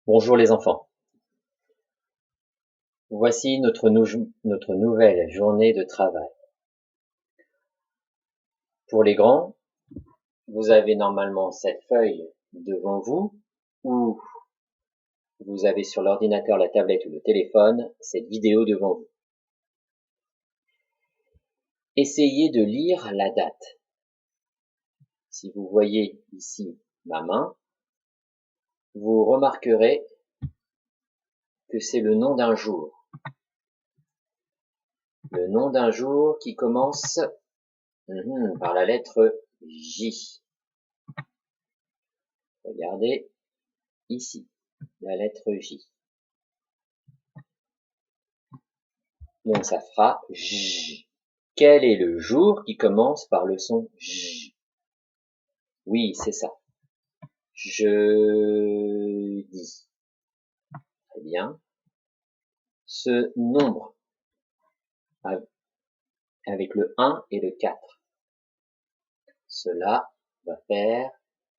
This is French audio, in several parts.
Bonjour les enfants. Voici notre nouvelle journée de travail. Pour les grands, vous avez normalement cette feuille devant vous ou vous avez sur l'ordinateur, la tablette ou le téléphone cette vidéo devant vous. Essayez de lire la date. Si vous voyez ici ma main, vous remarquerez que c'est le nom d'un jour. Le nom d'un jour qui commence par la lettre J. Regardez ici, la lettre J. Donc ça fera J. Quel est le jour qui commence par le son J? Oui, c'est ça. Jeudi. Très bien. Ce nombre avec le 1 et le 4. Cela va faire,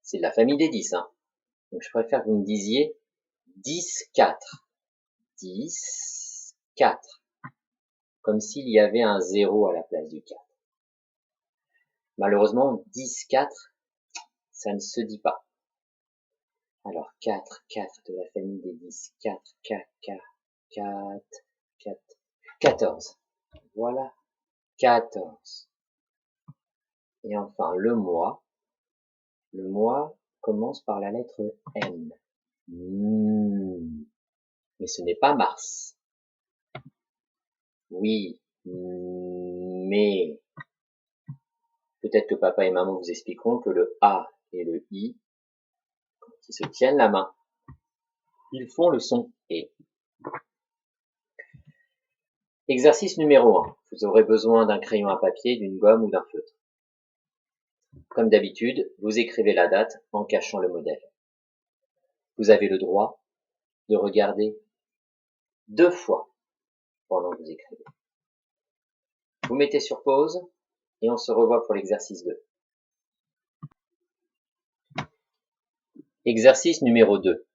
c'est de la famille des 10. Donc je préfère que vous me disiez 10, 4. 10, 4. Comme s'il y avait un 0 à la place du 4. Malheureusement, 10, 4, ça ne se dit pas. Alors 4, 4 de la famille des 10, 4, 4, 4, 4, 4, 14. Voilà, 14. Et enfin, le mois commence par la lettre M. Mais ce n'est pas mars. Oui, mais peut-être que papa et maman vous expliqueront que le A et le I, quand ils se tiennent la main, ils font le son E. Exercice numéro 1. Vous aurez besoin d'un crayon à papier, d'une gomme ou d'un feutre. Comme d'habitude, vous écrivez la date en cachant le modèle. Vous avez le droit de regarder 2 fois pendant que vous écrivez. Vous mettez sur pause et on se revoit pour l'exercice 2. Exercice numéro 2.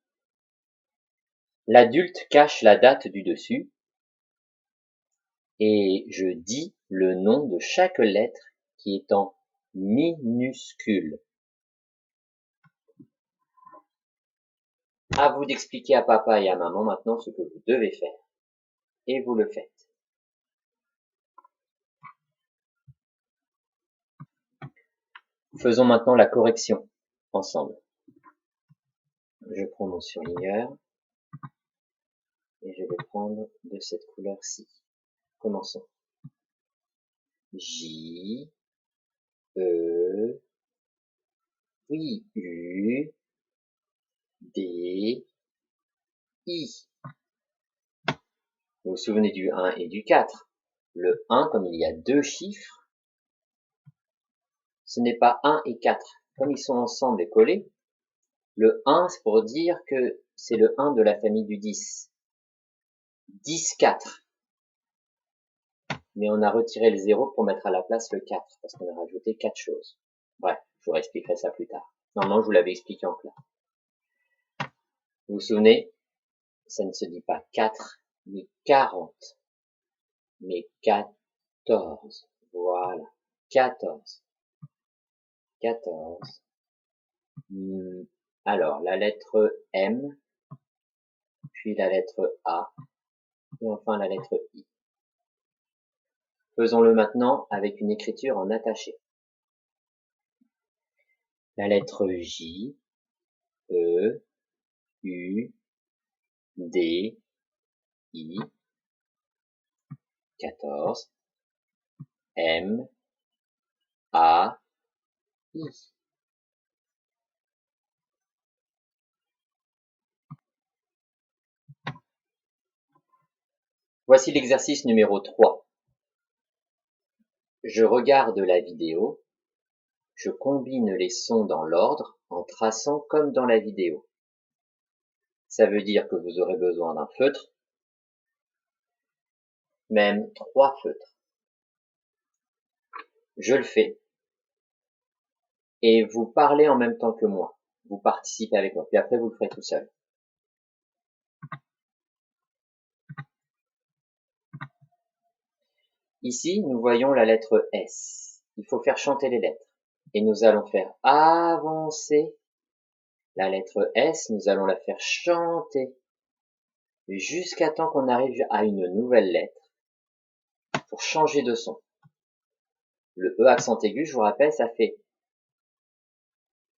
L'adulte cache la date du dessus et je dis le nom de chaque lettre qui est en minuscule. À vous d'expliquer à papa et à maman maintenant ce que vous devez faire. Et vous le faites. Faisons maintenant la correction ensemble. Je prends mon surligneur et je vais prendre de cette couleur-ci. Commençons. J, E, oui, U, D, I. Vous vous souvenez du 1 et du 4. Le 1, comme il y a 2 chiffres, ce n'est pas 1 et 4. Comme ils sont ensemble et collés, le 1, c'est pour dire que c'est le 1 de la famille du 10. 10, 4. Mais on a retiré le 0 pour mettre à la place le 4, parce qu'on a rajouté 4 choses. Bref, je vous réexpliquerai ça plus tard. Normalement, je vous l'avais expliqué en clair. Vous vous souvenez, ça ne se dit pas 4, mais 40. Mais 14. Voilà. 14. 14. Alors, la lettre M, puis la lettre A, et enfin la lettre I. Faisons-le maintenant avec une écriture en attaché. La lettre J, E, U, D, I, 14, M, A, I. Voici l'exercice numéro 3. Je regarde la vidéo, je combine les sons dans l'ordre en traçant comme dans la vidéo. Ça veut dire que vous aurez besoin d'un feutre, même 3 feutres. Je le fais. Et vous parlez en même temps que moi. Vous participez avec moi. Puis après, vous le ferez tout seul. Ici, nous voyons la lettre S. Il faut faire chanter les lettres. Et nous allons faire avancer la lettre S, nous allons la faire chanter jusqu'à temps qu'on arrive à une nouvelle lettre pour changer de son. Le E accent aigu, je vous rappelle, ça fait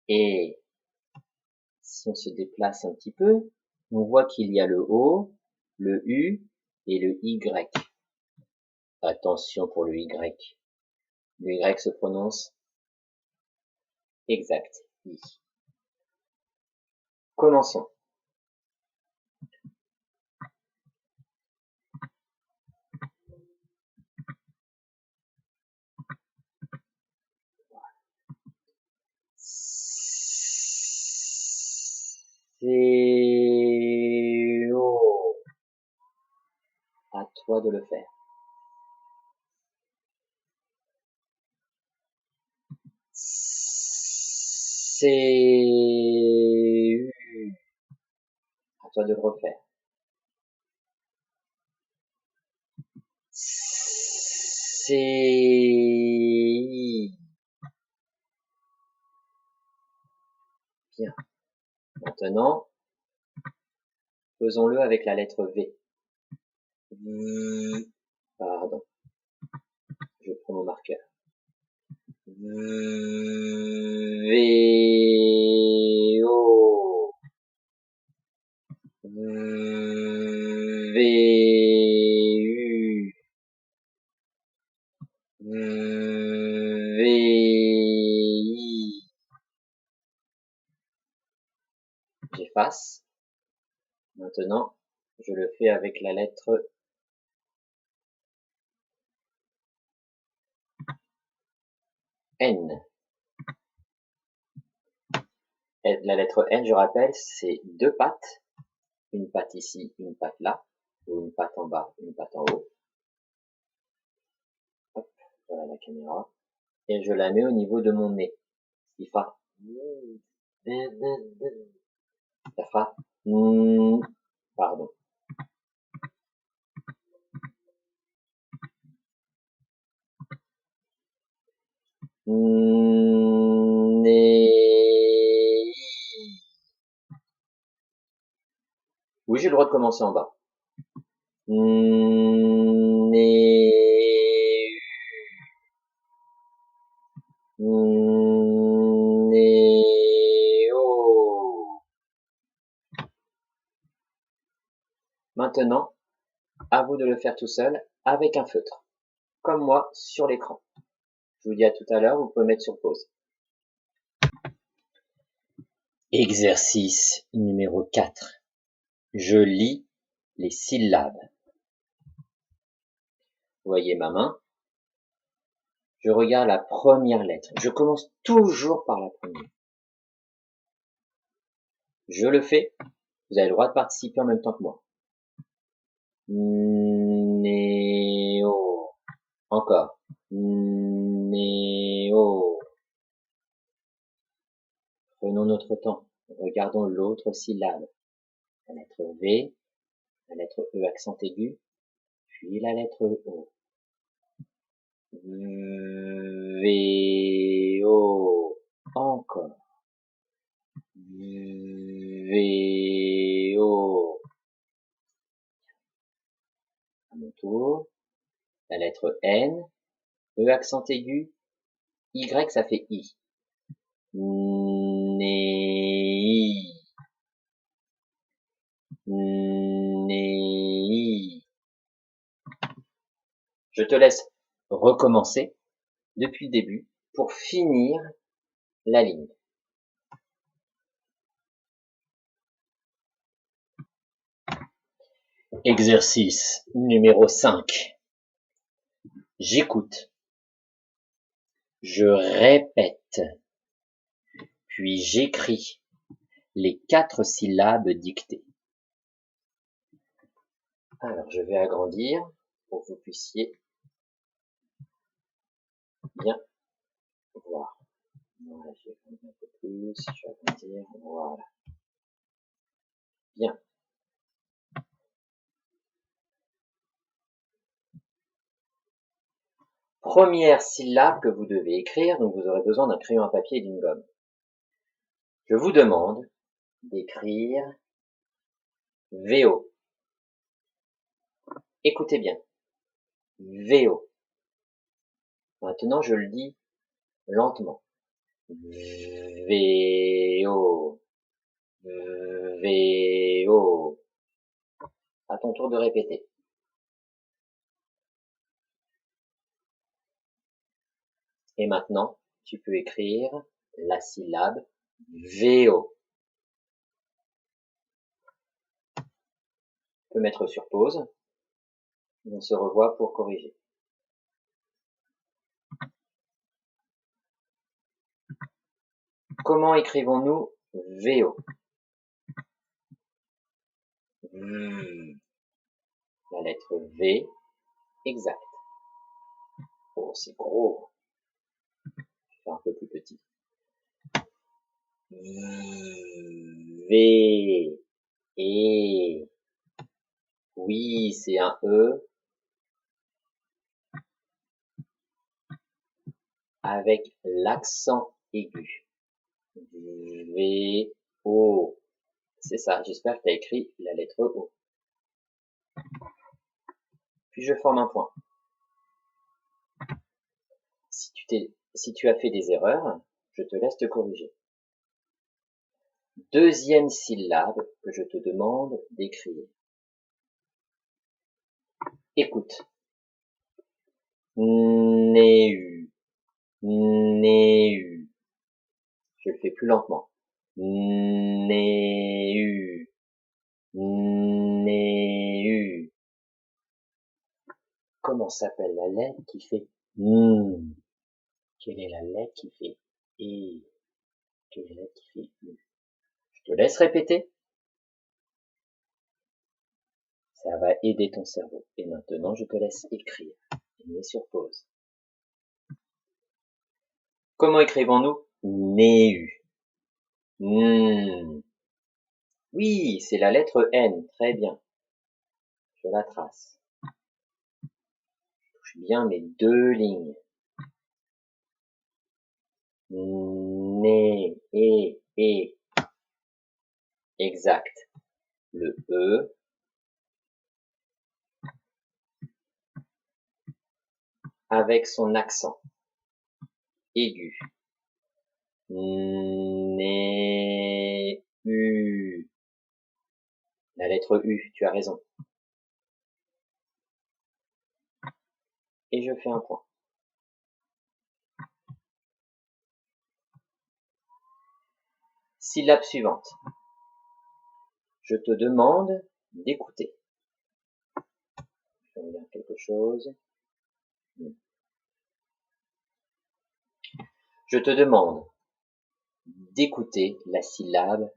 et. Si on se déplace un petit peu, on voit qu'il y a le O, le U et le Y. Attention pour le Y. Le Y se prononce exact. I. Commençons. C'est O. À toi de le faire. C'est U. À toi de le refaire. C'est I. Bien. Maintenant, faisons-le avec la lettre V. Pardon. Je prends mon marqueur. V-O. V-U. V-I. J'efface. Maintenant, je le fais avec la lettre N. La lettre N, je rappelle, c'est deux pattes. Une patte ici, une patte là. Ou une patte en bas, une patte en haut. Hop, voilà la caméra. Et je la mets au niveau de mon nez. Il fera... Ça fera... Pardon. Oui, j'ai le droit de commencer en bas. Maintenant, à vous de le faire tout seul avec un feutre, comme moi sur l'écran. Je vous dis à tout à l'heure, vous pouvez mettre sur pause. Exercice numéro 4. Je lis les syllabes. Vous voyez ma main. Je regarde la première lettre. Je commence toujours par la première. Je le fais. Vous avez le droit de participer en même temps que moi. Néo. Encore. Néo. Prenons notre temps. Regardons l'autre syllabe. La lettre V, la lettre E accent aigu, puis la lettre O. V, O. Encore. V, O. À mon tour. La lettre N, E accent aigu, Y ça fait I. Nei. Nei. Je te laisse recommencer depuis le début pour finir la ligne. Exercice numéro 5. J'écoute. Je répète. Puis j'écris les 4 syllabes dictées. Alors, je vais agrandir pour que vous puissiez bien voir. Voilà, je vais agrandir un peu plus, je vais agrandir, voilà. Bien. Première syllabe que vous devez écrire, donc vous aurez besoin d'un crayon à papier et d'une gomme. Je vous demande d'écrire VO. Écoutez bien. VO. Maintenant, je le dis lentement. VO. VO. À ton tour de répéter. Et maintenant, tu peux écrire la syllabe VO. Tu peux mettre sur pause. On se revoit pour corriger. Comment écrivons-nous VO? La lettre V, exact. Oh, c'est gros. Je vais faire un peu plus petit. V, et. Oui, c'est un E. Avec l'accent aigu. V, O. C'est ça, j'espère que tu as écrit la lettre O. Puis je forme un point. Si tu as fait des erreurs, je te laisse te corriger. Deuxième syllabe que je te demande d'écrire. Écoute. Néu. Néu. Je le fais plus lentement. Néu. Néu. Comment s'appelle la lettre qui fait N? Quelle est la lettre qui fait E? Quelle est la lettre qui fait U? Je te laisse répéter. Ça va aider ton cerveau. Et maintenant, je te laisse écrire. Mets sur pause. Comment écrivons-nous Néu? Oui, c'est la lettre N. Très bien. Je la trace. Je touche bien mes deux lignes. Né, et. Exact. Le E. Avec son accent aigu. Né, U. La lettre U, tu as raison. Et je fais un point. Syllabe suivante. Je te demande d'écouter. Je vais regarder quelque chose. Je te demande d'écouter la syllabe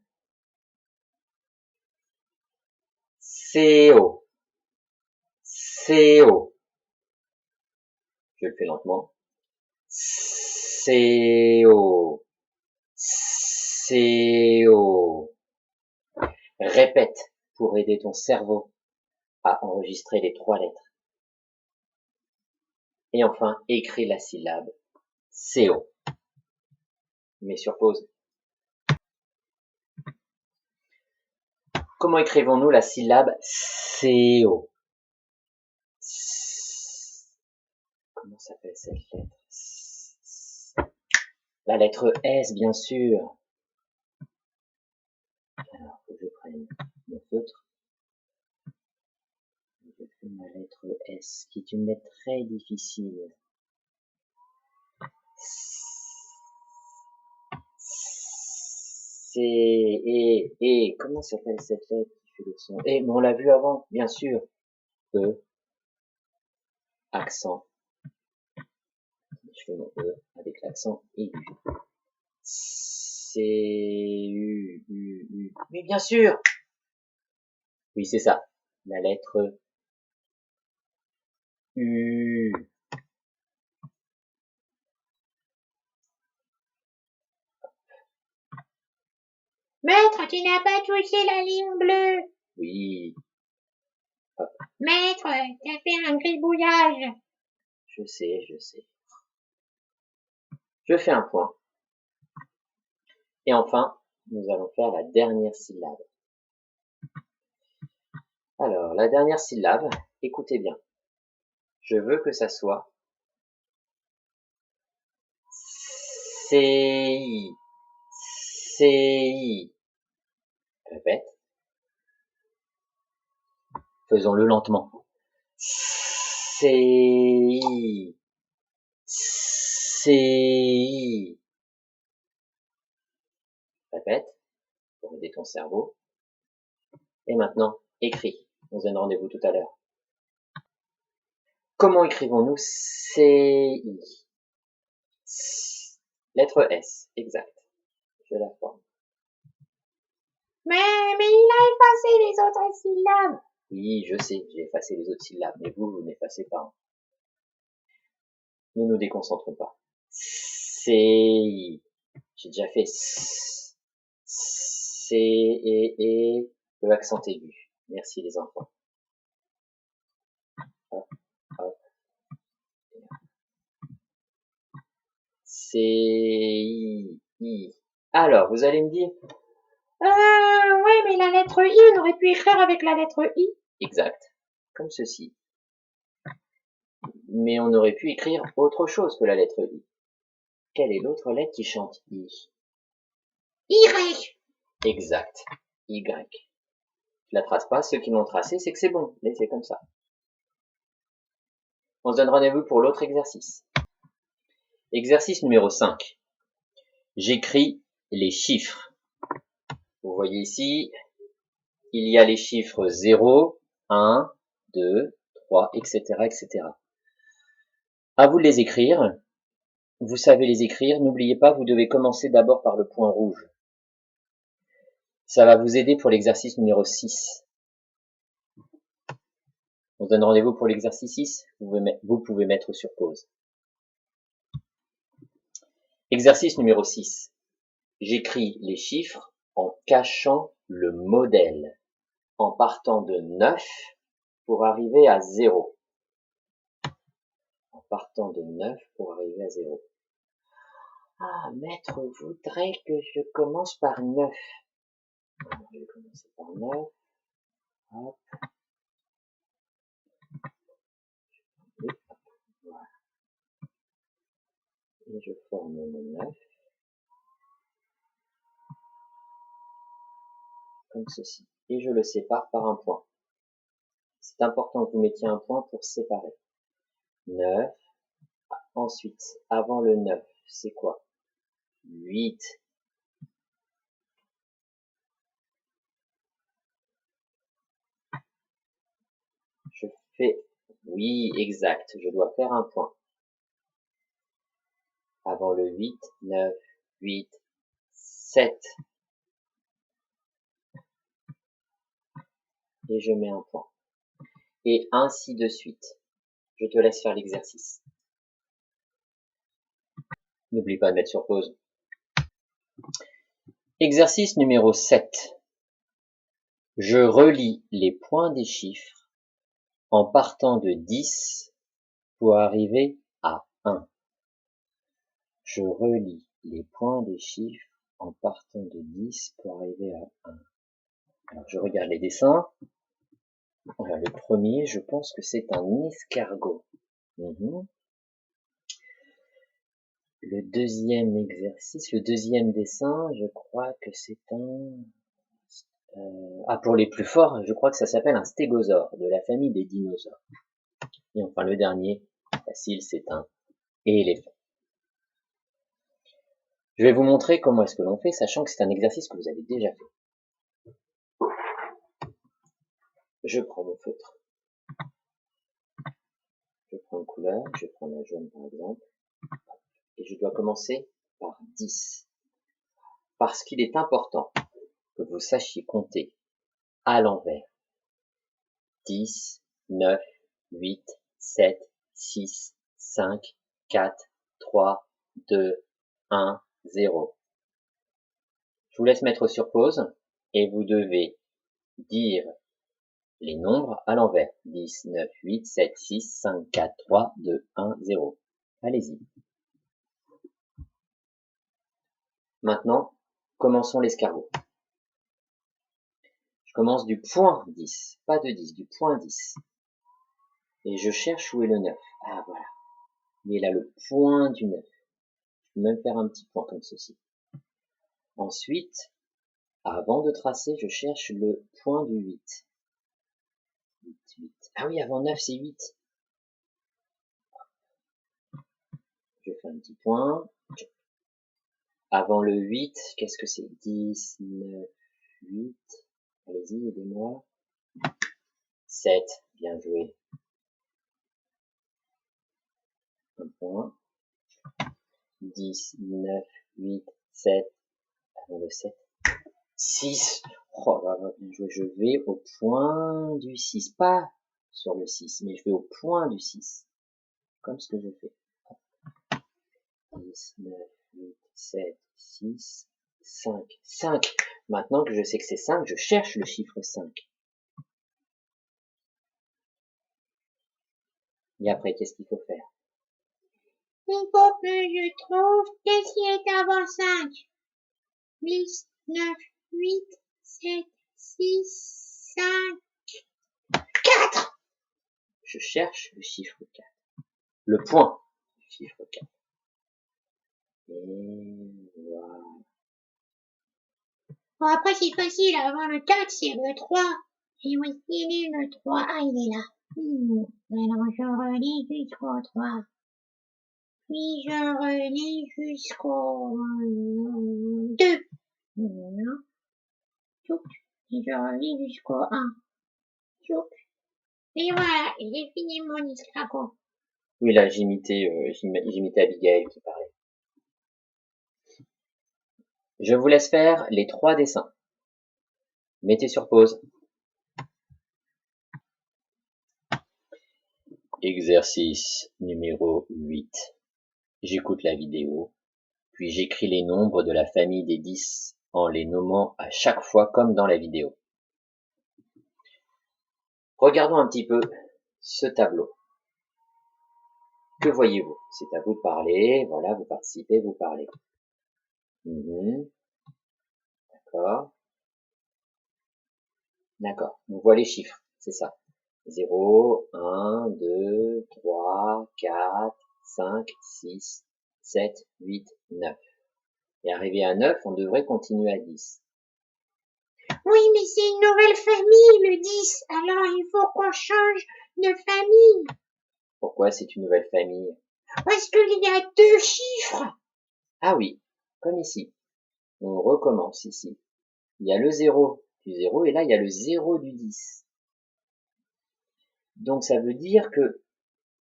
CO. CO. Je le fais lentement. CO. CO. Répète pour aider ton cerveau à enregistrer les trois lettres. Et enfin, écris la syllabe CO. Mets sur pause. Comment écrivons-nous la syllabe CO? Comment s'appelle cette lettre? La lettre S, bien sûr. Alors, faut que je prenne mon feutre. Je fais ma lettre S, qui est une lettre très difficile. Et. Comment s'appelle cette lettre qui fait le son? Et, mais on l'a vu avant, bien sûr. E. Accent. Je fais mon E avec l'accent aigu. C-U-U-U. Mais bien sûr! Oui, c'est ça. La lettre U. Maître, tu n'as pas touché la ligne bleue. Oui. Hop. Maître, t'as fait un gribouillage. Je sais. Je fais un point. Et enfin, nous allons faire la dernière syllabe. Alors, la dernière syllabe, écoutez bien. Je veux que ça soit CI. CI. Répète. Faisons-le lentement. CI. CI. Répète, pour aider ton cerveau. Et maintenant, écris. On se donne rendez-vous tout à l'heure. Comment écrivons-nous CI? Lettre S, exact. Je la forme. Mais il a effacé les autres syllabes. Oui, je sais, j'ai effacé les autres syllabes, mais vous n'effacez pas. Ne nous déconcentrons pas. CI. J'ai déjà fait C et le accent aigu. Merci les enfants. Hop, hop. CI. Alors, vous allez me dire, Ouais, mais la lettre I, on aurait pu écrire avec la lettre I. exact, comme ceci. Mais on aurait pu écrire autre chose que la lettre I. Quelle est l'autre lettre qui chante I? Y. Exact, Y. Je la trace pas, ceux qui l'ont tracé, c'est que c'est bon, laissez comme ça. On se donne rendez-vous pour l'autre exercice. Exercice numéro 5. J'écris les chiffres. Vous voyez ici, il y a les chiffres 0, 1, 2, 3, etc., etc. À vous de les écrire. Vous savez les écrire. N'oubliez pas, vous devez commencer d'abord par le point rouge. Ça va vous aider pour l'exercice numéro 6. On se donne rendez-vous pour l'exercice 6. Vous pouvez mettre sur pause. Exercice numéro 6. J'écris les chiffres en cachant le modèle, en partant de 9 pour arriver à 0. En partant de 9 pour arriver à 0. Ah, maître voudrait que je commence par 9. Alors, je vais commencer par 9. Hop. Voilà. Et je forme mon 9. Comme ceci. Et je le sépare par un point. C'est important que vous mettiez un point pour séparer. 9. Ensuite, avant le 9, c'est quoi? 8. Je fais, oui, exact, je dois faire un point. Avant le 8, 9, 8, 7. Et je mets un point. Et ainsi de suite. Je te laisse faire l'exercice. N'oublie pas de mettre sur pause. Exercice numéro 7. Je relie les points des chiffres en partant de 10 pour arriver à 1. Je relie les points des chiffres en partant de 10 pour arriver à 1. Alors, je regarde les dessins. Alors, le premier, je pense que c'est un escargot. Le deuxième exercice, le deuxième dessin, je crois que c'est un... pour les plus forts, je crois que ça s'appelle un stégosaure, de la famille des dinosaures. Et enfin, le dernier, facile, c'est un éléphant. Je vais vous montrer comment est-ce que l'on fait, sachant que c'est un exercice que vous avez déjà fait. Je prends mon feutre. Je prends une couleur, je prends la jaune par exemple. Et je dois commencer par 10. Parce qu'il est important que vous sachiez compter à l'envers. 10, 9, 8, 7, 6, 5, 4, 3, 2, 1, 0. Je vous laisse mettre sur pause et vous devez dire les nombres à l'envers. 10, 9, 8, 7, 6, 5, 4, 3, 2, 1, 0. Allez-y. Maintenant, commençons l'escargot. Je commence du point 10, pas de 10, du point 10. Et je cherche où est le 9. Ah, voilà. Il est là, le point du 9. Je peux même faire un petit point comme ceci. Ensuite, avant de tracer, je cherche le point du 8. 8, 8. Ah oui, avant 9, c'est 8. Je fais un petit point. Avant le 8, qu'est-ce que c'est? 10, 9, 8. Allez-y, aidez-moi. 7. Bien joué. Un point. 10, 9, 8, 7. Avant le 7. 6. Oh là là, bien joué. Je vais au point du 6. Pas sur le 6, mais je vais au point du 6. Comme ce que je fais. 10, 9, 8, 7, 6, 5. 5. Maintenant que je sais que c'est 5, je cherche le chiffre 5. Et après, qu'est-ce qu'il faut faire? Il faut que je trouve qu'est-ce qui est avant 5. 10, 9, 8, 7, 6, 5, 4. Je cherche le chiffre 4. Le point du chiffre 4. Et voilà. Bon, après, c'est facile. Avant le 4, c'est le 3. Et oui, il est le 3. Ah, il est là. Alors, je relis jusqu'au 3. Puis, je relis jusqu'au 2. Non. Tchouc. Et je relis jusqu'au 1. Tchouc. Et voilà, j'ai fini mon escargot. Oui, là, j'imitais Abigail qui parlait. Je vous laisse faire les 3 dessins. Mettez sur pause. Exercice numéro 8. J'écoute la vidéo, puis j'écris les nombres de la famille des 10 en les nommant à chaque fois comme dans la vidéo. Regardons un petit peu ce tableau. Que voyez-vous? C'est à vous de parler. Voilà, vous participez, vous parlez. D'accord. D'accord. On voit les chiffres, c'est ça. 0, 1, 2, 3, 4, 5, 6, 7, 8, 9. Et arrivé à 9, on devrait continuer à 10. Oui, mais c'est une nouvelle famille, le 10. Alors, il faut qu'on change de famille. Pourquoi c'est une nouvelle famille? Parce qu'il y a 2 chiffres. Ah oui, comme ici. On recommence ici. Il y a le 0 du 0 et là il y a le 0 du 10. Donc ça veut dire que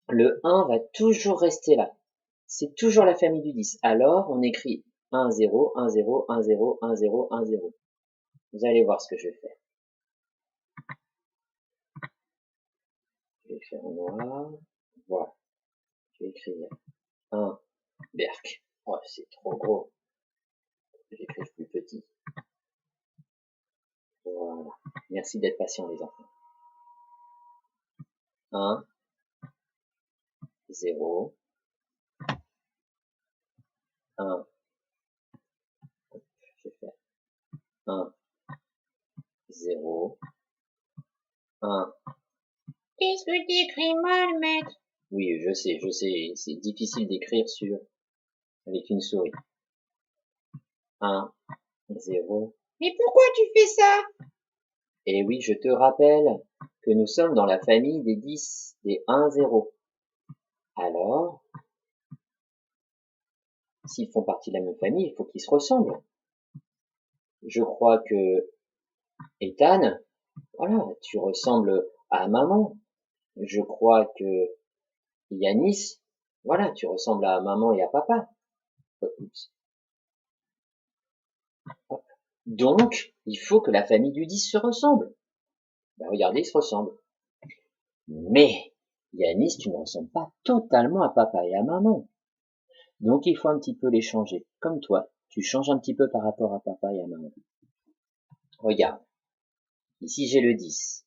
le 1 va toujours rester là. C'est toujours la famille du 10. Alors on écrit 1, 0, 1, 0, 1, 0, 1, 0, 1, 0. Vous allez voir ce que je vais faire. Je vais faire en noir. Voilà. Je vais écrire 1, Berk. Oh, c'est trop gros. J'écris plus petit. Voilà. Merci d'être patient les enfants. 1, 0, 1, je vais faire 1, 0, 1. Qu'est-ce que t'écris mal, maître? Oui, je sais, c'est difficile d'écrire avec une souris. 1, 0. Mais pourquoi tu fais ça? Et oui, je te rappelle que nous sommes dans la famille des 10, des 1, 0. Alors, s'ils font partie de la même famille, il faut qu'ils se ressemblent. Je crois que Ethan, voilà, tu ressembles à maman. Je crois que Yanis, voilà, tu ressembles à maman et à papa. Donc, il faut que la famille du 10 se ressemble. Ben, regardez, ils se ressemblent. Mais, Yanis, tu ne ressembles pas totalement à papa et à maman. Donc, il faut un petit peu les changer. Comme toi, tu changes un petit peu par rapport à papa et à maman. Regarde. Ici, j'ai le 10.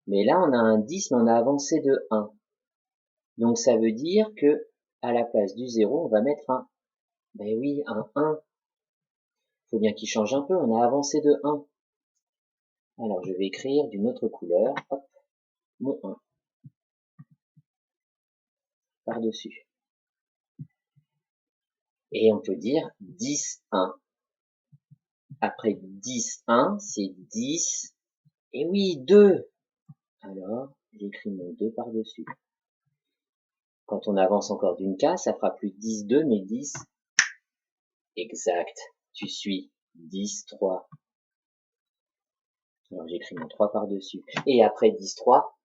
Mais là, on a un 10, mais on a avancé de 1. Donc, ça veut dire que à la place du 0, on va mettre un, ben oui, un 1. Faut bien qu'il change un peu, on a avancé de 1. Alors, je vais écrire d'une autre couleur, hop, mon 1, par-dessus. Et on peut dire 10, 1. Après 10, 1, c'est 10, et oui, 2. Alors, j'écris mon 2 par-dessus. Quand on avance encore d'une case, ça fera plus 10, 2, mais 10. Exact, tu suis. 10, 3. Alors, j'écris mon 3 par-dessus. Et après 10, 3,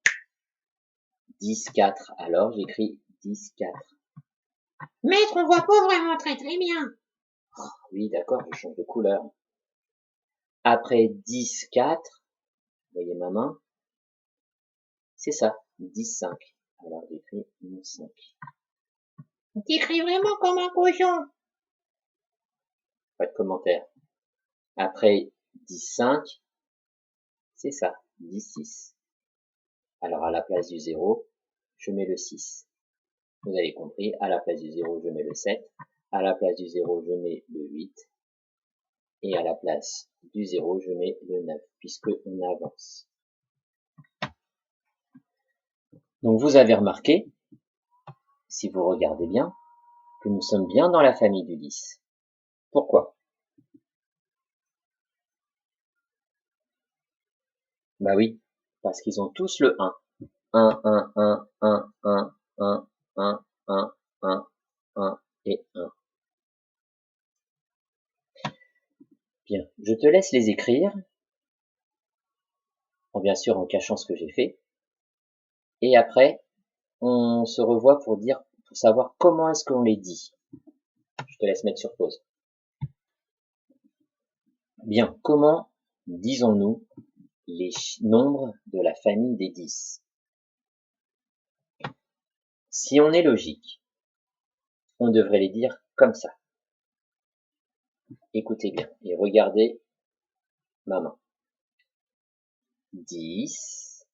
10, 4. Alors, j'écris 10, 4. Maître, on voit pas vraiment très bien. Oui, d'accord, je change de couleur. Après 10, 4, vous voyez ma main? C'est ça, 10, 5. Alors, j'écris mon 5. T'écris vraiment comme un cochon. Pas de commentaire. Après 10, 5, c'est ça, 10, 6. Alors, à la place du 0, je mets le 6. Vous avez compris, à la place du 0, je mets le 7. À la place du 0, je mets le 8. Et à la place du 0, je mets le 9, puisque on avance. Donc, vous avez remarqué, si vous regardez bien, que nous sommes bien dans la famille du 10. Pourquoi? Bah oui, parce qu'ils ont tous le 1. 1, 1, 1, 1, 1, 1, 1, 1, 1, 1 et 1. Bien, je te laisse les écrire, bien sûr en cachant ce que j'ai fait. Et après, on se revoit pour savoir comment est-ce qu'on les dit. Je te laisse mettre sur pause. Bien, comment disons-nous les nombres de la famille des 10? Si on est logique, on devrait les dire comme ça. Écoutez bien et regardez ma main. 10,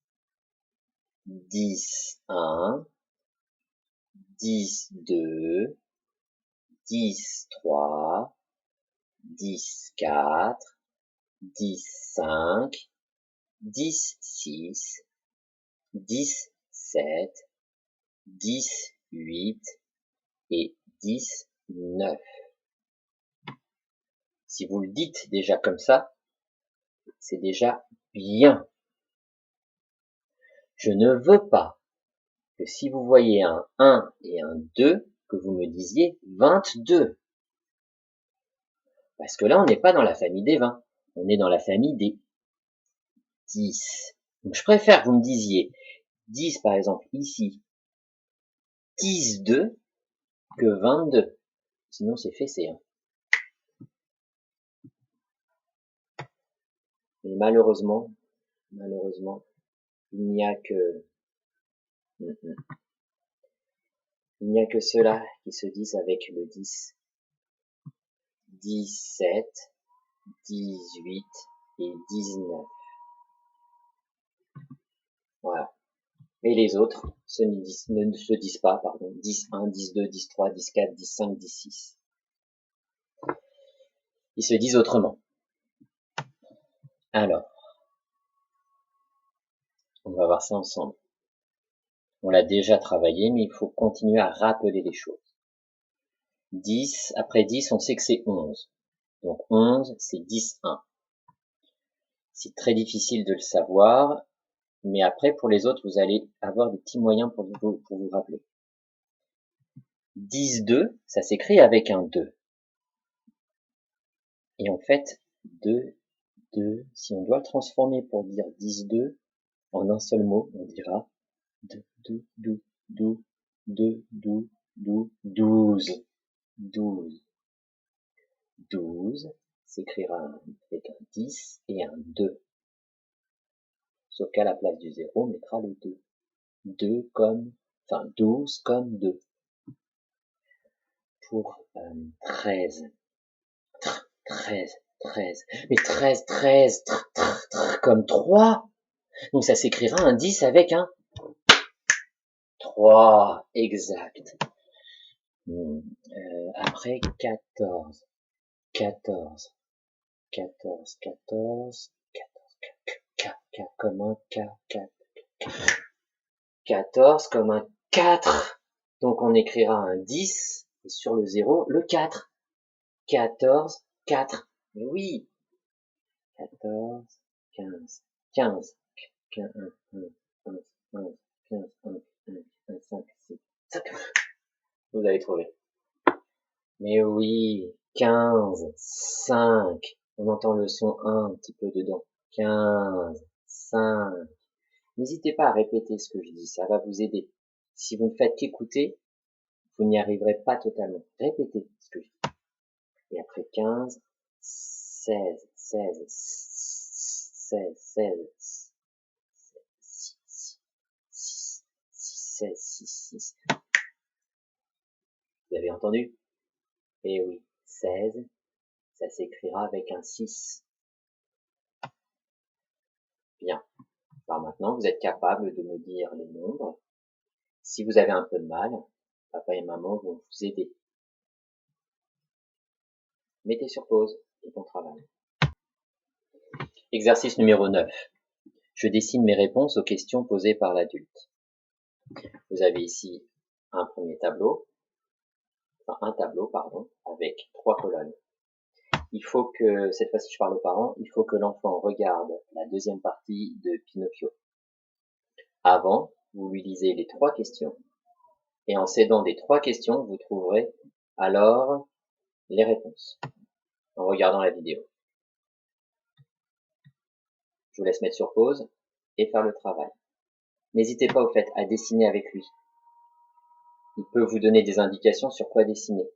10, 1, 10, 2, 10, 3, 10, 4, 10, 5, 10, 6, 10, 7, 10, 8 et 10, 9. Si vous le dites déjà comme ça, c'est déjà bien. Je ne veux pas que si vous voyez un 1 et un 2, que vous me disiez 22. Parce que là, on n'est pas dans la famille des 20. On est dans la famille des 10. Donc, je préfère que vous me disiez 10, par exemple, ici, 10, 2, que 22. Sinon, c'est fessé. Hein. Mais malheureusement, il n'y a que ceux-là qui se disent avec le 10. 17, 18 et 19. Voilà. Et les autres ne se disent pas, pardon. 10, 1, 10, 2, 10, 3, 10, 4, 10, 5, 10, 6. Ils se disent autrement. Alors, on va voir ça ensemble. On l'a déjà travaillé, mais il faut continuer à rappeler les choses. 10, après 10, on sait que c'est 11. Donc 11, c'est 10, 1. C'est très difficile de le savoir, mais après, pour les autres, vous allez avoir des petits moyens pour vous rappeler. 10, 2, ça s'écrit avec un 2. Et en fait, 2, 2, si on doit le transformer pour dire 10, 2, en un seul mot, on dira 2, 2, 2, 2, 2, 2, 2, 12. 12. 12 s'écrira avec un 10 et un 2. Sauf qu'à la place du 0, on mettra le 2. 2 comme, enfin 12 comme 2. Pour 13. 13, 13. Mais 13, 13, comme 3. Donc ça s'écrira un 10 avec un 3, exact. Après 14, 14, 14, 14, 14, comme un K, 14 comme un 4. Donc on écrira un 10 et sur le 0 le 4. 14, 4. Mais oui. 14, 15, 15, 15, 1, 1, 1, 15, 1, 1, 5, 6, 5. Vous avez trouvé. Mais oui, 15, 5. On entend le son 1 un petit peu dedans. 15, 5. N'hésitez pas à répéter ce que je dis, ça va vous aider. Si vous ne faites qu'écouter, vous n'y arriverez pas totalement. Répétez ce que je dis. Et après 15, 16, 16, 16, 16, 6, 6, 16, 6, 6. Vous avez entendu? Eh oui, 16, ça s'écrira avec un 6. Bien. Alors maintenant, vous êtes capable de me dire les nombres. Si vous avez un peu de mal, papa et maman vont vous aider. Mettez sur pause et bon travail. Exercice numéro 9. Je dessine mes réponses aux questions posées par l'adulte. Vous avez ici un tableau, avec 3 colonnes. Il faut que, cette fois-ci je parle aux parents, il faut que l'enfant regarde la deuxième partie de Pinocchio. Avant, vous lui lisez les 3 questions, et en s'aidant des 3 questions, vous trouverez alors les réponses, en regardant la vidéo. Je vous laisse mettre sur pause et faire le travail. N'hésitez pas au fait à dessiner avec lui. Il peut vous donner des indications sur quoi dessiner.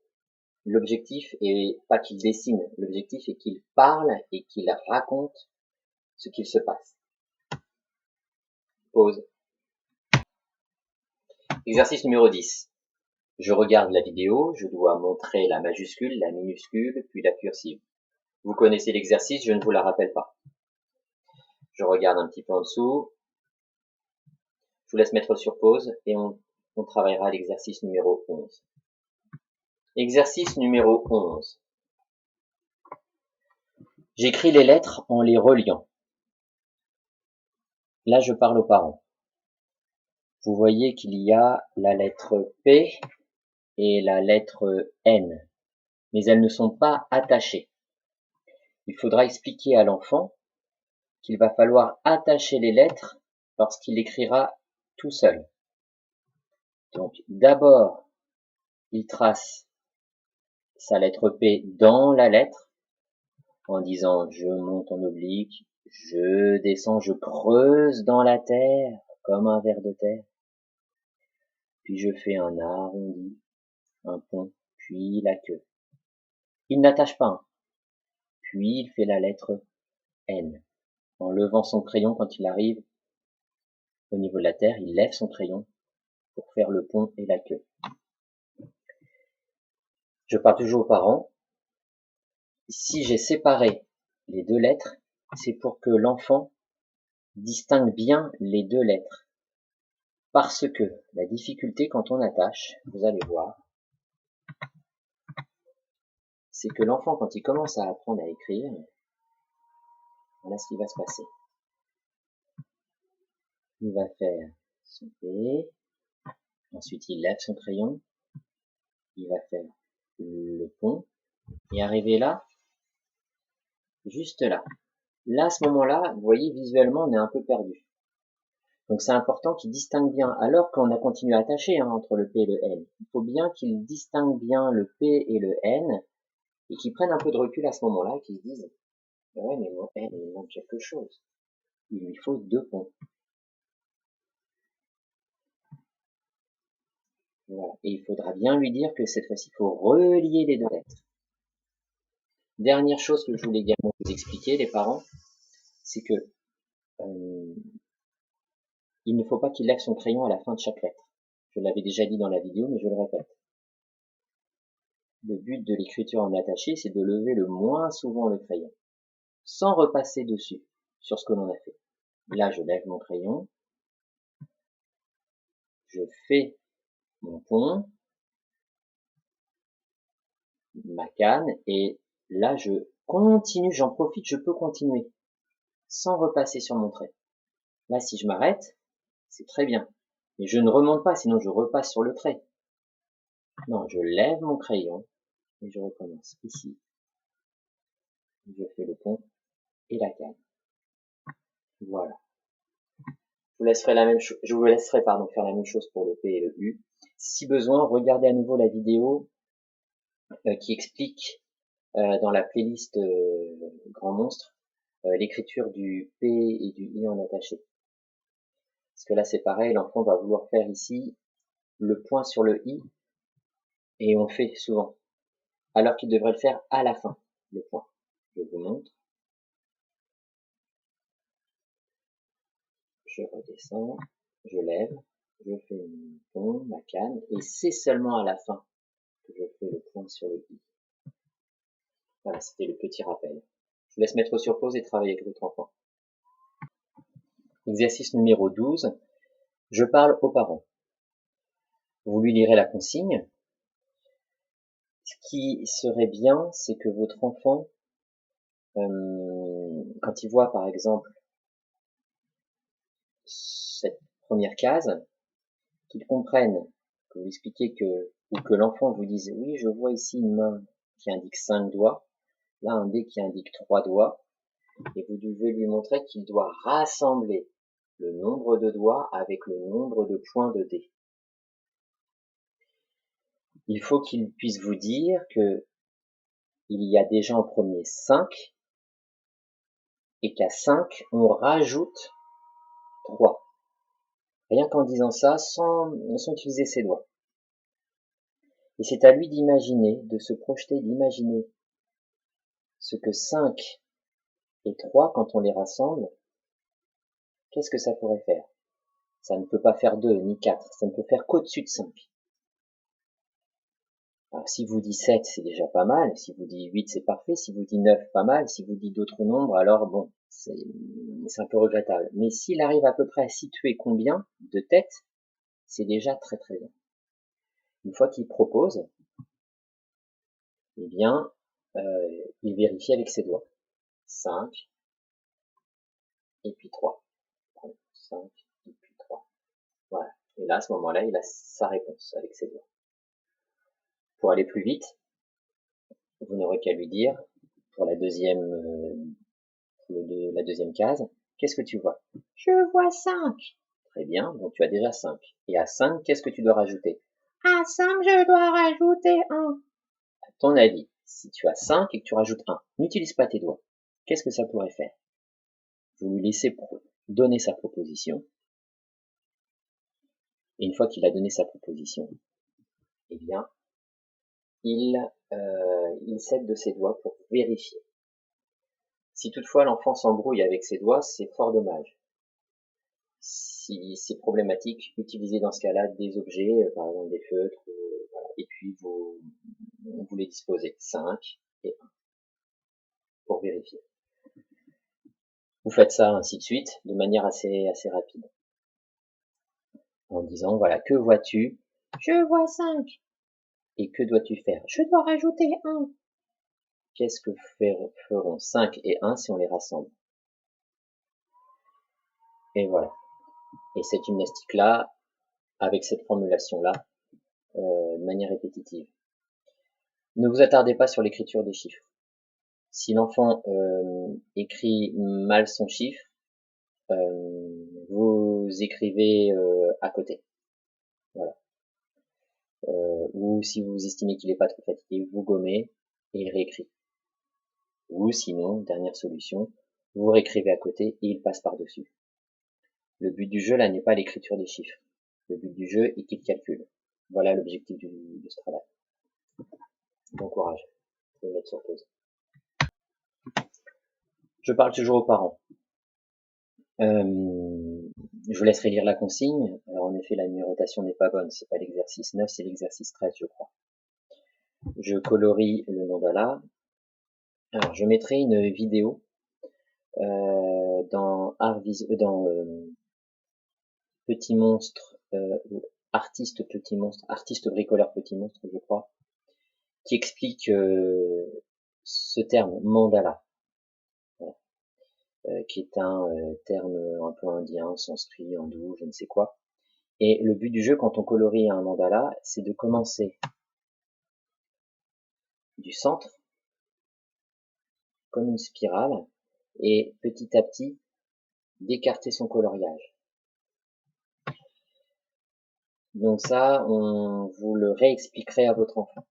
L'objectif est pas qu'il dessine, l'objectif est qu'il parle et qu'il raconte ce qu'il se passe. Pause. Exercice numéro 10. Je regarde la vidéo, je dois montrer la majuscule, la minuscule, puis la cursive. Vous connaissez l'exercice, je ne vous la rappelle pas. Je regarde un petit peu en dessous. Je vous laisse mettre sur pause et on travaillera l'exercice numéro 11. Exercice numéro 11. J'écris les lettres en les reliant. Là, je parle aux parents. Vous voyez qu'il y a la lettre P et la lettre N, mais elles ne sont pas attachées. Il faudra expliquer à l'enfant qu'il va falloir attacher les lettres lorsqu'il écrira tout seul. Donc, d'abord, il trace sa lettre P dans la lettre, en disant je monte en oblique, je descends, je creuse dans la terre comme un ver de terre. Puis je fais un arrondi, un pont, puis la queue. Il n'attache pas, puis il fait la lettre N. En levant son crayon quand il arrive au niveau de la terre, il lève son crayon pour faire le pont et la queue. Je parle toujours aux parents. Si j'ai séparé les 2 lettres, c'est pour que l'enfant distingue bien les 2 lettres. Parce que la difficulté quand on attache, vous allez voir, c'est que l'enfant, quand il commence à apprendre à écrire, voilà ce qui va se passer. Il va faire son P, ensuite il lève son crayon, il va faire le pont, et arriver là, juste là. Là, à ce moment-là, vous voyez, visuellement, on est un peu perdu. Donc c'est important qu'il distingue bien, alors qu'on a continué à attacher entre le P et le N. Il faut bien qu'il distingue bien le P et le N, et qu'il prenne un peu de recul à ce moment-là, et qu'il se dise, ouais, mais mon N, il manque quelque chose. Il lui faut 2 ponts. Voilà. Et il faudra bien lui dire que cette fois-ci, il faut relier les 2 lettres. Dernière chose que je voulais également vous expliquer, les parents, c'est que il ne faut pas qu'il lève son crayon à la fin de chaque lettre. Je l'avais déjà dit dans la vidéo, mais je le répète. Le but de l'écriture en attaché, c'est de lever le moins souvent le crayon, sans repasser dessus, sur ce que l'on a fait. Là, je lève mon crayon. Je fais mon pont, ma canne, et là, je continue, j'en profite, je peux continuer, sans repasser sur mon trait. Là, si je m'arrête, c'est très bien. Mais je ne remonte pas, sinon je repasse sur le trait. Non, je lève mon crayon, et je recommence ici. Je fais le pont et la canne. Voilà. Je vous laisserai faire la même chose pour le P et le U. Si besoin, regardez à nouveau la vidéo qui explique dans la playlist Grand Monstre l'écriture du P et du I en attaché. Parce que là c'est pareil, l'enfant va vouloir faire ici le point sur le I et on le fait souvent. Alors qu'il devrait le faire à la fin, le point. Je vous montre. Je redescends, je lève, je fais mon pont, ma canne, et c'est seulement à la fin que je fais le point sur le I. Voilà, c'était le petit rappel. Je vous laisse mettre sur pause et travailler avec votre enfant. Exercice numéro 12. Je parle aux parents. Vous lui lirez la consigne. Ce qui serait bien, c'est que votre enfant, quand il voit par exemple cette première case, qu'il comprenne, que vous expliquez ou que l'enfant vous dise, oui, je vois ici une main qui indique 5 doigts, là un dé qui indique 3 doigts, et vous devez lui montrer qu'il doit rassembler le nombre de doigts avec le nombre de points de dé. Il faut qu'il puisse vous dire que il y a déjà en premier 5, et qu'à 5, on rajoute 3. Rien qu'en disant ça, sans utiliser ses doigts. Et c'est à lui d'imaginer, de se projeter, d'imaginer ce que 5 et 3, quand on les rassemble, qu'est-ce que ça pourrait faire? Ça ne peut pas faire 2 ni 4, ça ne peut faire qu'au-dessus de 5. Alors si vous dit 7, c'est déjà pas mal, si vous dit 8, c'est parfait, si vous dit 9, pas mal, si vous dit d'autres nombres, alors bon, c'est un peu regrettable. Mais s'il arrive à peu près à situer combien de têtes, c'est déjà très très bien. Une fois qu'il propose, eh bien, il vérifie avec ses doigts. 5, et puis 3. 5, et puis 3. Voilà. Et là, à ce moment-là, il a sa réponse avec ses doigts. Pour aller plus vite, vous n'aurez qu'à lui dire, pour la deuxième case, qu'est-ce que tu vois? Je vois 5. Très bien, donc tu as déjà 5. Et à 5, qu'est-ce que tu dois rajouter? À 5, je dois rajouter 1. À ton avis, si tu as 5 et que tu rajoutes 1, n'utilise pas tes doigts. Qu'est-ce que ça pourrait faire? Vous lui laissez donner sa proposition. Et une fois qu'il a donné sa proposition, eh bien, il s'aide de ses doigts pour vérifier. Si toutefois l'enfant s'embrouille avec ses doigts, c'est fort dommage. Si c'est problématique, utilisez dans ce cas-là des objets, par exemple des feutres, voilà, et puis vous les disposez 5 et 1 pour vérifier. Vous faites ça ainsi de suite, de manière assez rapide. En disant, voilà, que vois-tu? Je vois 5. Et que dois-tu faire? Je dois rajouter 1. Qu'est-ce que feront 5 et 1 si on les rassemble? Et voilà. Et cette gymnastique-là, avec cette formulation-là, de manière répétitive. Ne vous attardez pas sur l'écriture des chiffres. Si l'enfant écrit mal son chiffre, vous écrivez à côté. Voilà. Ou si vous estimez qu'il n'est pas trop fatigué, vous gommez et il réécrit. Ou sinon, dernière solution, vous réécrivez à côté et il passe par-dessus. Le but du jeu, là, n'est pas l'écriture des chiffres. Le but du jeu est qu'il calcule. Voilà l'objectif de ce travail. Bon courage. Je vais me mettre sur pause. Je parle toujours aux parents. Je vous laisserai lire la consigne. Alors, en effet, la numérotation n'est pas bonne. C'est pas l'exercice 9, c'est l'exercice 13, je crois. Je colorie le mandala. Alors, je mettrai une vidéo dans Petit Monstre, ou Artiste Petit Monstre, Artiste Bricoleur Petit Monstre, je crois, qui explique ce terme mandala, voilà, qui est un terme un peu indien, sanskrit, hindou, je ne sais quoi. Et le but du jeu, quand on colorie un mandala, c'est de commencer du centre, comme une spirale, et petit à petit, d'écarter son coloriage. Donc ça, vous le réexpliquerez à votre enfant,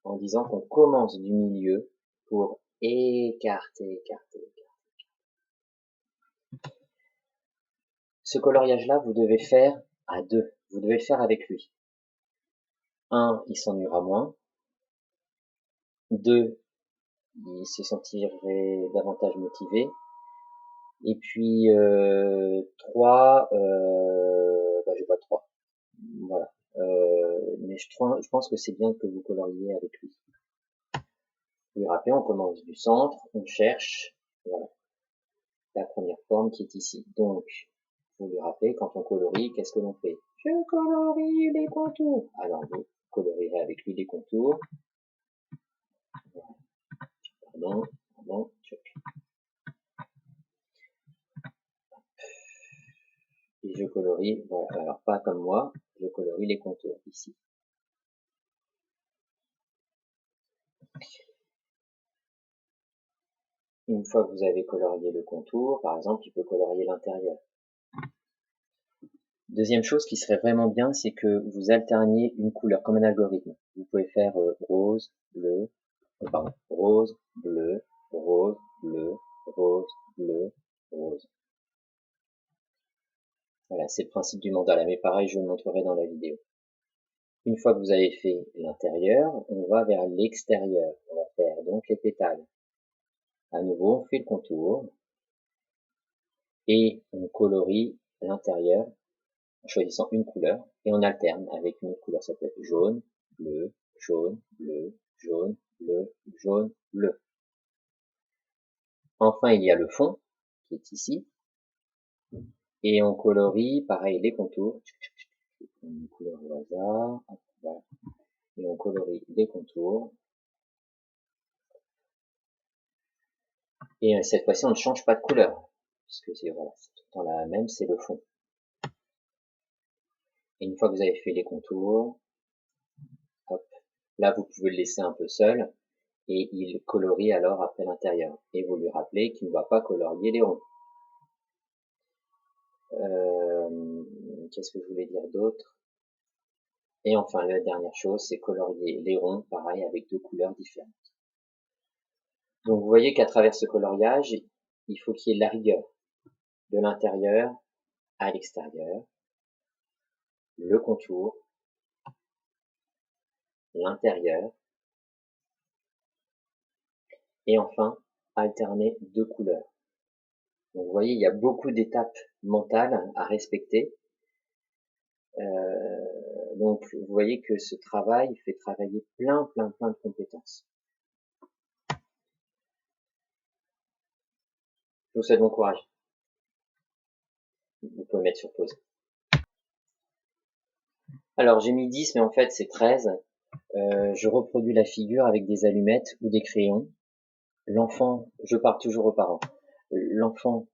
en disant qu'on commence du milieu pour écarter. Ce coloriage-là, vous devez faire à deux. Vous devez le faire avec lui. 1, il s'ennuiera moins. 2, il se sentirait davantage motivé. Et puis 3, j'ai pas 3. Voilà. Mais je pense que c'est bien que vous coloriez avec lui. Vous lui rappelez, on commence du centre, on cherche, voilà, la première forme qui est ici. Donc, vous lui rappelez, quand on colorie, qu'est-ce que l'on fait? Je colorie les contours. Alors, vous colorierez avec lui les contours. Pardon, check. Et je colorie, voilà, alors pas comme moi, je colorie les contours ici. Une fois que vous avez colorié le contour, par exemple, il peut colorier l'intérieur. Deuxième chose qui serait vraiment bien, c'est que vous alterniez une couleur comme un algorithme. Vous pouvez faire rose, bleu, rose, bleu, rose, bleu, rose, bleu, rose. Voilà, c'est le principe du mandala, mais pareil, je vous le montrerai dans la vidéo. Une fois que vous avez fait l'intérieur, on va vers l'extérieur. On va faire donc les pétales. À nouveau, on fait le contour et on colorie l'intérieur en choisissant une couleur et on alterne avec une autre couleur. Ça peut être jaune, bleu, jaune, bleu, jaune, bleu, jaune, bleu. Enfin, il y a le fond qui est ici et on colorie, pareil, les contours. Une couleur au hasard, voilà. Et on colorie les contours. Et cette fois-ci, on ne change pas de couleur puisque c'est voilà, c'est tout le temps la même, c'est le fond. Et une fois que vous avez fait les contours, hop, là vous pouvez le laisser un peu seul et il colorie alors après l'intérieur. Et vous lui rappelez qu'il ne va pas colorier les ronds. Qu'est-ce que je voulais dire d'autre? Et enfin, la dernière chose, c'est colorier les ronds, pareil, avec deux couleurs différentes. Donc vous voyez qu'à travers ce coloriage, il faut qu'il y ait de la rigueur. De l'intérieur à l'extérieur, le contour, l'intérieur, et enfin, alterner deux couleurs. Donc vous voyez, il y a beaucoup d'étapes mentales à respecter. Donc vous voyez que ce travail fait travailler plein de compétences. Je vous souhaite bon courage. Vous pouvez mettre sur pause. Alors j'ai mis 10 mais en fait c'est 13. Je reproduis la figure avec des allumettes ou des crayons. L'enfant, je parle toujours aux parents. L'enfant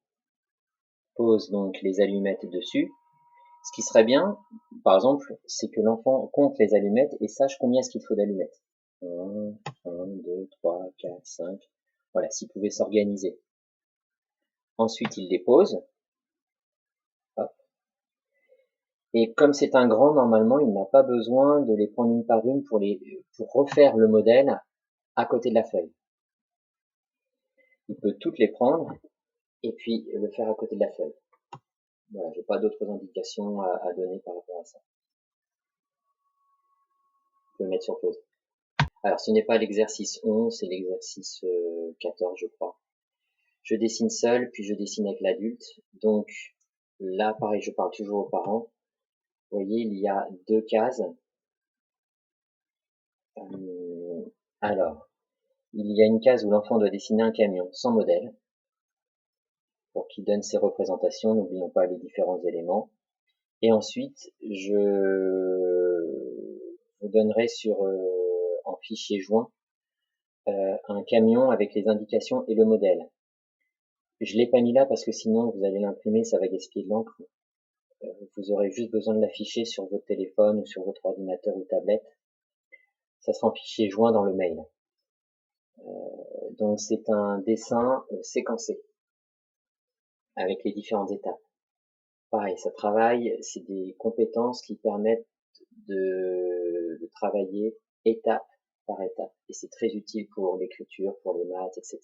pose donc les allumettes dessus. Ce qui serait bien, par exemple, c'est que l'enfant compte les allumettes et sache combien est-ce qu'il faut d'allumettes. 1, 2, 3, 4, 5. Voilà, s'il pouvait s'organiser. Ensuite, il les pose. Hop. Et comme c'est un grand, normalement, il n'a pas besoin de les prendre une par une pour refaire le modèle à côté de la feuille. Il peut toutes les prendre et puis le faire à côté de la feuille. Voilà, j'ai pas d'autres indications à donner par rapport à ça. Vous pouvez mettre sur pause. Alors, ce n'est pas l'exercice 11, c'est l'exercice 14, je crois. Je dessine seul, puis je dessine avec l'adulte. Donc, là, pareil, je parle toujours aux parents. Vous voyez, il y a deux cases. Alors, il y a une case où l'enfant doit dessiner un camion sans modèle. pour qu'il donne ses représentations. N'oublions pas les différents éléments. Et ensuite, je vous donnerai en fichier joint un camion avec les indications et le modèle. Je l'ai pas mis là parce que sinon vous allez l'imprimer, ça va gaspiller de l'encre. Vous aurez juste besoin de l'afficher sur votre téléphone ou sur votre ordinateur ou tablette. Ça sera en fichier joint dans le mail. Donc c'est un dessin séquencé avec les différentes étapes. Pareil, ça travaille, c'est des compétences qui permettent de travailler étape par étape. Et c'est très utile pour l'écriture, pour les maths, etc.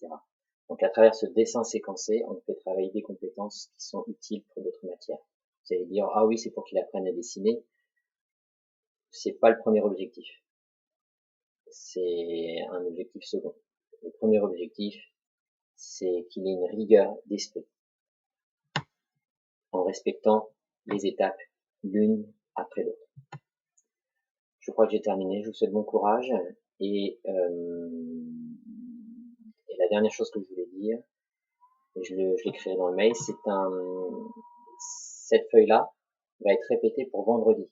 Donc à travers ce dessin séquencé, on peut travailler des compétences qui sont utiles pour d'autres matières. Vous allez dire, ah oui, c'est pour qu'il apprenne à dessiner. C'est pas le premier objectif. C'est un objectif second. Le premier objectif, c'est qu'il ait une rigueur d'esprit, en respectant les étapes l'une après l'autre. Je crois que j'ai terminé, je vous souhaite bon courage, et la dernière chose que je voulais dire, et je l'écrirai dans le mail, cette feuille-là va être répétée pour vendredi.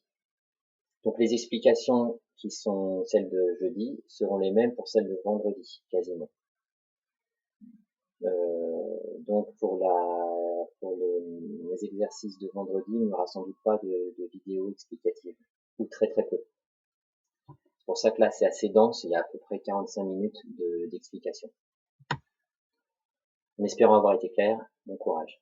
Donc les explications qui sont celles de jeudi seront les mêmes pour celles de vendredi, quasiment. Donc pour les exercices de vendredi, il n'y aura sans doute pas de vidéo explicative, ou très très peu. C'est pour ça que là c'est assez dense, il y a à peu près 45 minutes d'explication. En espérant avoir été clair, bon courage.